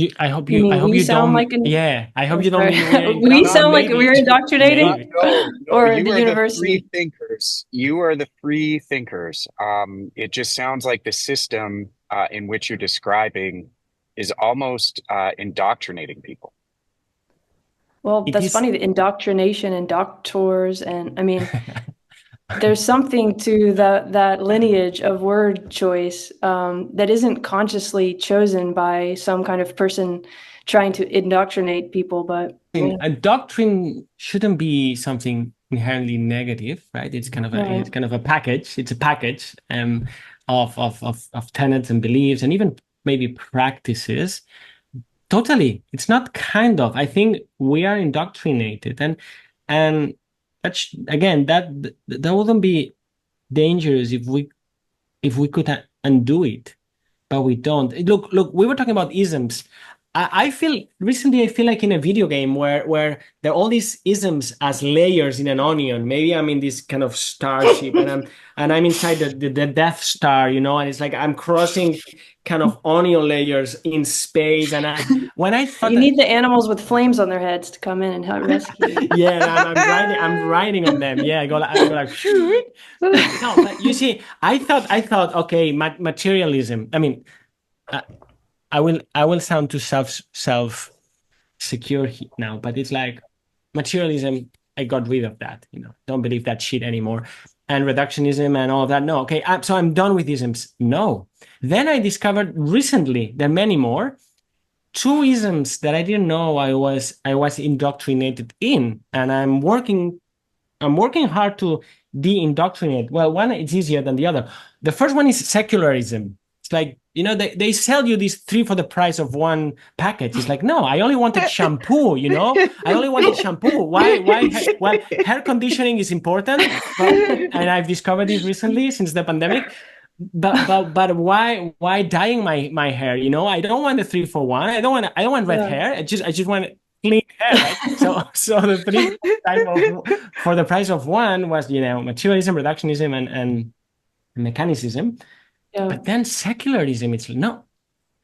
You I mean hope we you sound don't, like an yeah, I hope oh, you don't sorry. mean we're We no, sound like we're maybe, indoctrinating, maybe. No, or you the are the university? free thinkers. You are the free thinkers. It just sounds like the system in which you're describing is almost indoctrinating people. Well, It that's is. funny, the indoctrination and doctors, and I mean, there's something to that lineage of word choice that isn't consciously chosen by some kind of person trying to indoctrinate people, but yeah. A doctrine shouldn't be something inherently negative, right? Right. It's kind of a package. It's a package of tenets and beliefs and even maybe practices. Totally. It's not kind of. I think we are indoctrinated, and that's again that wouldn't be dangerous if we could undo it, but we don't. Look, we were talking about isms. I feel recently I feel like in a video game where there are all these isms as layers in an onion. Maybe I'm in this kind of starship and I'm inside the Death Star, you know, and it's like I'm crossing kind of onion layers in space. And when I thought You that, need the animals with flames on their heads to come in and help rescue you. yeah, I'm riding on them. Yeah, I go like shoot. No, but you see, I thought okay, materialism. I mean, I, I will sound too self secure now, but it's like materialism. I got rid of that. You know, don't believe that shit anymore, and reductionism and all of that. No, okay, so I'm done with isms. No. Then I discovered recently there are many more two isms that I didn't know I was indoctrinated in, and I'm working hard to de-indoctrinate. Well, one it's easier than the other. The first one is secularism. It's like, you know, they sell you these three for the price of one package. It's like, no, I only wanted shampoo, you know? I only wanted shampoo. Well, hair conditioning is important, and I've discovered this recently since the pandemic. But why dyeing my hair? You know, I don't want the three for one. I don't want red Yeah. hair. I just want clean hair, right? So the three type of for the price of one was, you know, materialism, reductionism, and mechanicism. Yeah. But then secularism, it's no,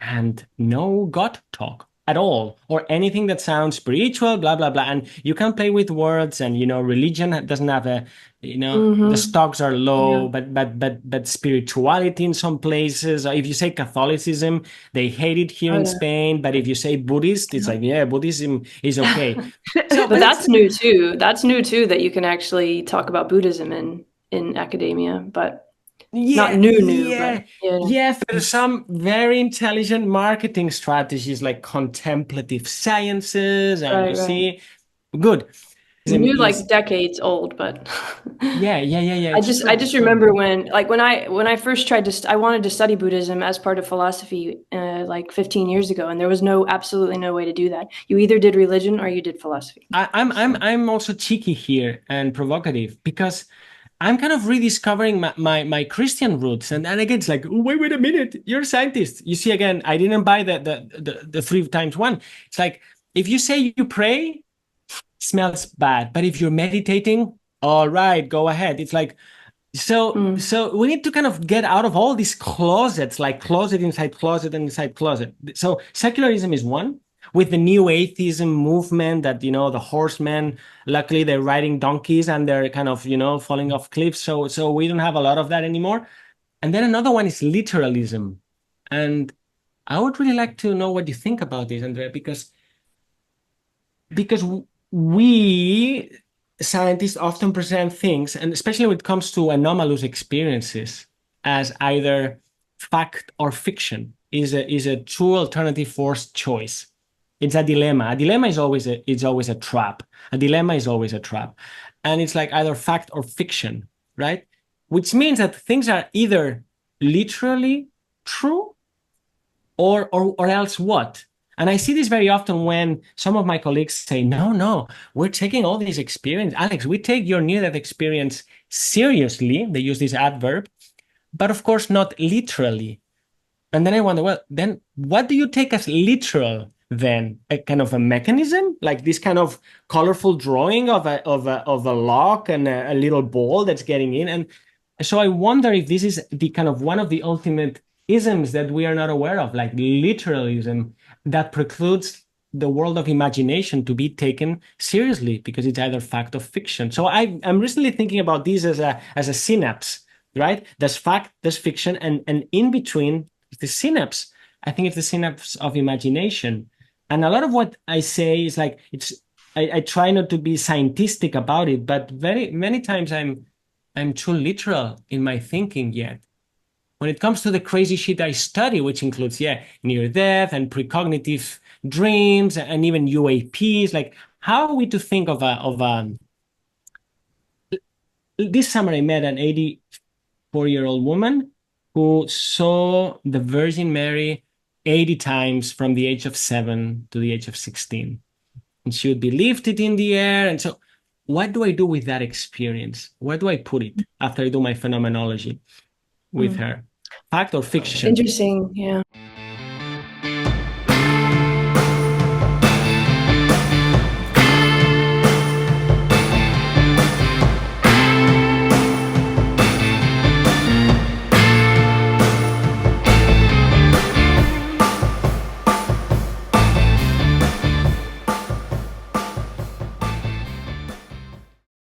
and no God talk at all, or anything that sounds spiritual, blah blah blah. And you can play with words, and you know, religion doesn't have a, you know, the Mm-hmm. stocks are Yeah. low, but spirituality in some places. Or if you say Catholicism, they hate it here Oh, in yeah. Spain. But if you say Buddhist, it's like, yeah, Buddhism is okay. So, But but it's that's new too. That's new too that you can actually talk about Buddhism in academia, but not yeah, new, but yeah, yeah. yeah. There's some very intelligent marketing strategies like contemplative sciences, and you Right. see, good. New like Is decades old, but yeah. I It's just I true, just true. remember when I first tried to I wanted to study Buddhism as part of philosophy like 15 years ago, and there was absolutely no way to do that. You either did religion or you did philosophy. So I'm also cheeky here and provocative because I'm kind of rediscovering my Christian roots. And again, it's like, wait a minute, you're a scientist. You see, again, I didn't buy the three times one. It's like if you say you pray, smells bad. But if you're meditating, all right, go ahead. It's like mm, so we need to kind of get out of all these closets, like closet inside closet and inside closet. So secularism is one. With the new atheism movement that, you know, the horsemen, luckily they're riding donkeys and they're kind of, you know, falling off cliffs. So we don't have a lot of that anymore. And then another one is literalism. And I would really like to know what you think about this, Andrea, because we scientists often present things, and especially when it comes to anomalous experiences, as either fact or fiction is a true alternative forced choice. It's a dilemma. A dilemma is always a trap. A dilemma is always a trap, and it's like either fact or fiction, right? Which means that things are either literally true or else what? And I see this very often when some of my colleagues say, no, we're taking all these experience. Àlex, we take your near-death experience seriously. They use this adverb, but of course not literally. And then I wonder, well, then what do you take as literal then? A kind of a mechanism, like this kind of colorful drawing of a lock and a little ball that's getting in. And so I wonder if this is the kind of one of the ultimate isms that we are not aware of, like literalism. that precludes the world of imagination to be taken seriously because it's either fact or fiction. So I'm recently thinking about this as a synapse, right? There's fact, there's fiction, and in between the synapse. I think it's the synapse of imagination. And a lot of what I say is like I try not to be scientific about it, but very many times I'm too literal in my thinking yet. When it comes to the crazy shit I study, which includes, near death and precognitive dreams and even UAPs, like how are we to think of this summer I met an 84-year-old woman who saw the Virgin Mary 80 times from the age of 7 to the age of 16. And she would be lifted in the air. And so what do I do with that experience? Where do I put it after I do my phenomenology with her? Fact or fiction? Interesting. Yeah.